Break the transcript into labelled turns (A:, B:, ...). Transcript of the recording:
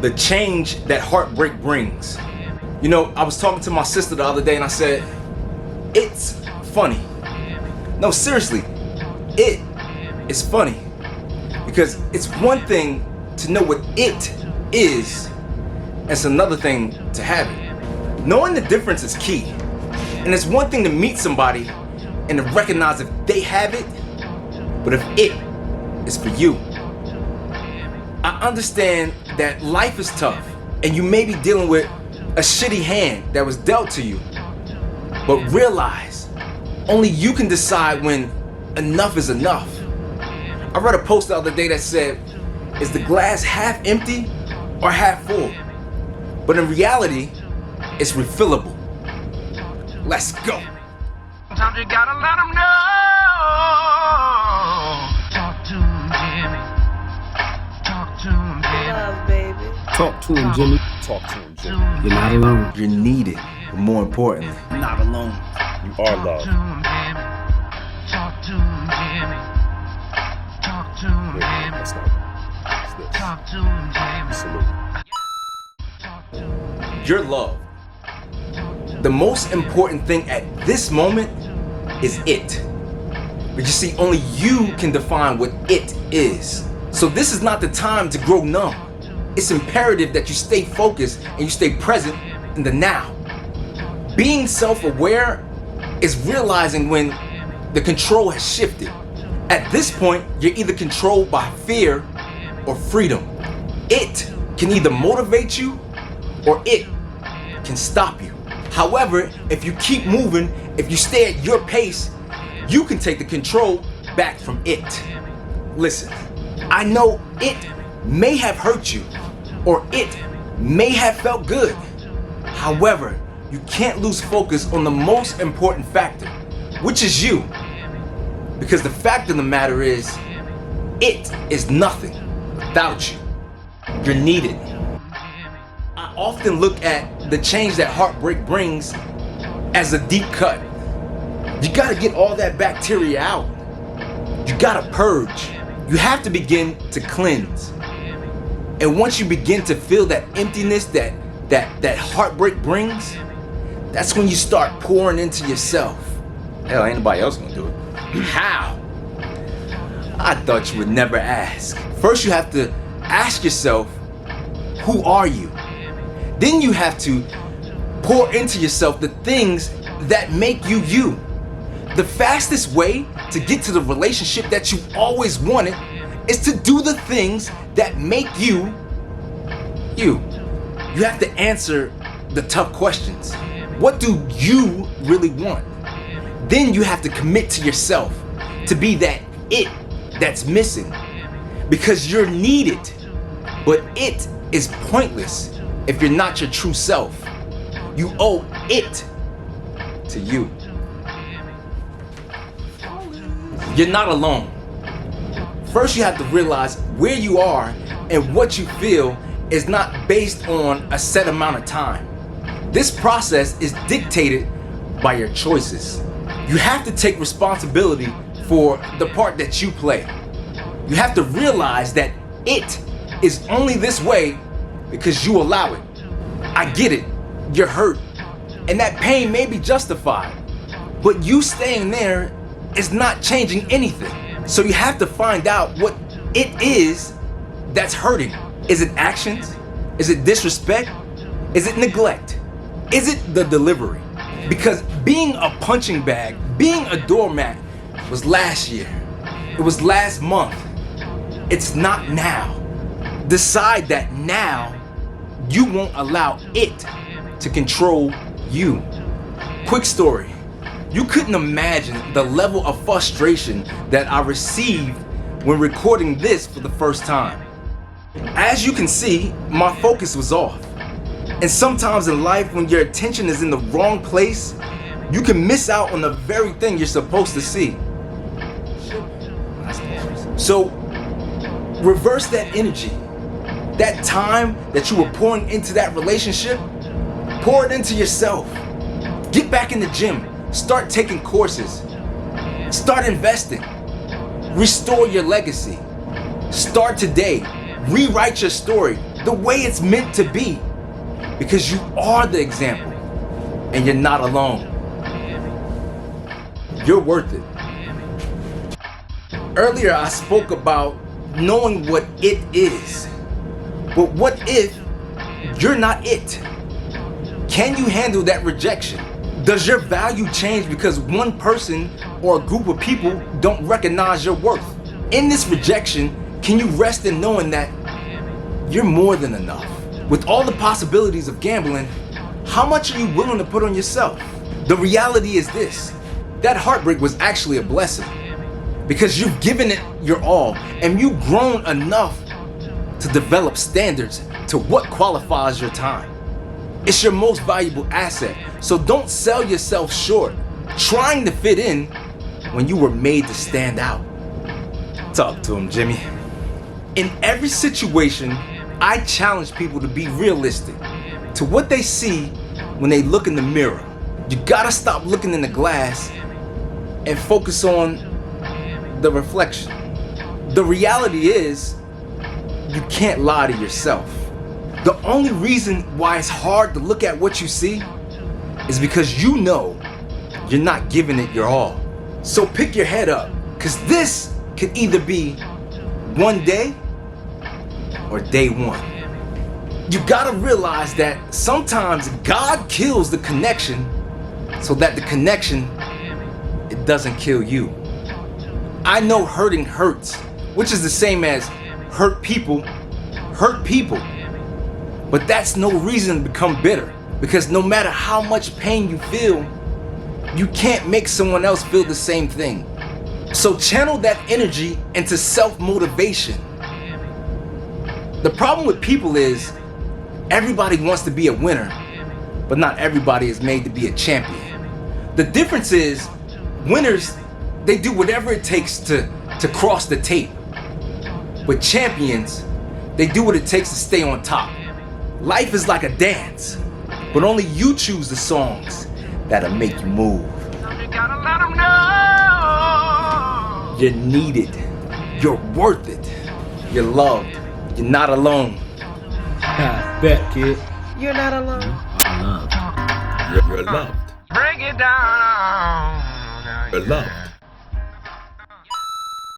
A: The change that heartbreak brings. You know, I was talking to my sister the other day and I said, it's funny. No, seriously, it is funny. Because it's one thing to know what it is, and it's another thing to have it. Knowing the difference is key. And it's one thing to meet somebody and to recognize if they have it, but if it is for you. I understand that life is tough and you may be dealing with a shitty hand that was dealt to you. But realize, only you can decide when enough is enough. I read a post the other day that said, is the glass half empty or half full? But in reality, it's refillable. Let's go.
B: Sometimes you gotta let them know. Talk to him, Jimmy. Talk to him, Jimmy.
C: Love, baby.
D: Talk to him, Jimmy.
E: Talk to him, Jimmy.
D: You're not alone.
A: You're needed, but more importantly, not alone.
E: You are
B: Talk
E: loved.
B: to him, Jimmy. Talk to him, Jimmy. Talk to him,
E: Wait,
B: Jimmy.
E: that's not. It's this.
B: Talk to him, Jimmy.
E: Salute.
B: Talk to him.
A: You're loved. The most important thing at this moment is it. But you see, only you can define what it is. So this is not the time to grow numb. It's imperative that you stay focused and you stay present in the now. Being self-aware is realizing when the control has shifted. At this point, you're either controlled by fear or freedom. It can either motivate you or it can stop you. However, if you keep moving, if you stay at your pace, you can take the control back from it. Listen, I know it may have hurt you or it may have felt good. However, you can't lose focus on the most important factor, which is you. Because the fact of the matter is, it is nothing without you. You're needed. I often look at the change that heartbreak brings as a deep cut. You gotta get all that bacteria out. You gotta purge. You have to begin to cleanse. And once you begin to feel that emptiness that heartbreak brings, that's when you start pouring into yourself. Hell, ain't nobody else gonna do it. How? I thought you would never ask. First, you have to ask yourself, who are you? Then you have to pour into yourself the things that make you you. The fastest way to get to the relationship that you always wanted is to do the things that make you you. You have to answer the tough questions. What do you really want? Then you have to commit to yourself to be that it that's missing. Because you're needed, but it is pointless if you're not your true self. You owe it to you. You're not alone. First, you have to realize where you are and what you feel is not based on a set amount of time. This process is dictated by your choices. You have to take responsibility for the part that you play. You have to realize that it is only this way because you allow it. I get it, you're hurt, and that pain may be justified, but you staying there is not changing anything. So you have to find out what it is that's hurting. Is it actions? Is it disrespect? Is it neglect? Is it the delivery? Because being a punching bag, being a doormat was last year. It was last month. It's not now. Decide that now you won't allow it to control you. Quick story. You couldn't imagine the level of frustration that I received when recording this for the first time. As you can see, my focus was off. And sometimes in life, when your attention is in the wrong place, you can miss out on the very thing you're supposed to see. So, reverse that energy. That time that you were pouring into that relationship, pour it into yourself. Get back in the gym. Start taking courses. Start investing. Restore your legacy. Start today. Rewrite your story the way it's meant to be, because you are the example and you're not alone. You're worth it. Earlier I spoke about knowing what it is. But what if you're not it? Can you handle that rejection? Does your value change because one person or a group of people don't recognize your worth? In this rejection, can you rest in knowing that you're more than enough? With all the possibilities of gambling, how much are you willing to put on yourself? The reality is this: that heartbreak was actually a blessing, because you've given it your all and you've grown enough to develop standards to what qualifies your time. It's your most valuable asset, so don't sell yourself short trying to fit in when you were made to stand out. Talk to him, Jimmy. In every situation, I challenge people to be realistic to what they see when they look in the mirror. You gotta stop looking in the glass and focus on the reflection. The reality is, you can't lie to yourself. The only reason why it's hard to look at what you see is because you know you're not giving it your all. So pick your head up, because this could either be one day or day one. You gotta realize that sometimes God kills the connection so that the connection, it doesn't kill you. I know hurting hurts, which is the same as hurt people hurt people. But that's no reason to become bitter, because no matter how much pain you feel, you can't make someone else feel the same thing. So channel that energy into self-motivation. The problem with people is everybody wants to be a winner, but not everybody is made to be a champion. The difference is winners, they do whatever it takes to cross the tape. But champions, they do what it takes to stay on top. Life is like a dance, but only you choose the songs that'll make you move.
B: You gotta let 'em know.
A: You're needed. You're worth it. You're loved. You're not alone.
E: Bet, kid.
C: You're not alone.
E: You're loved.
B: Break it down.
E: You're loved.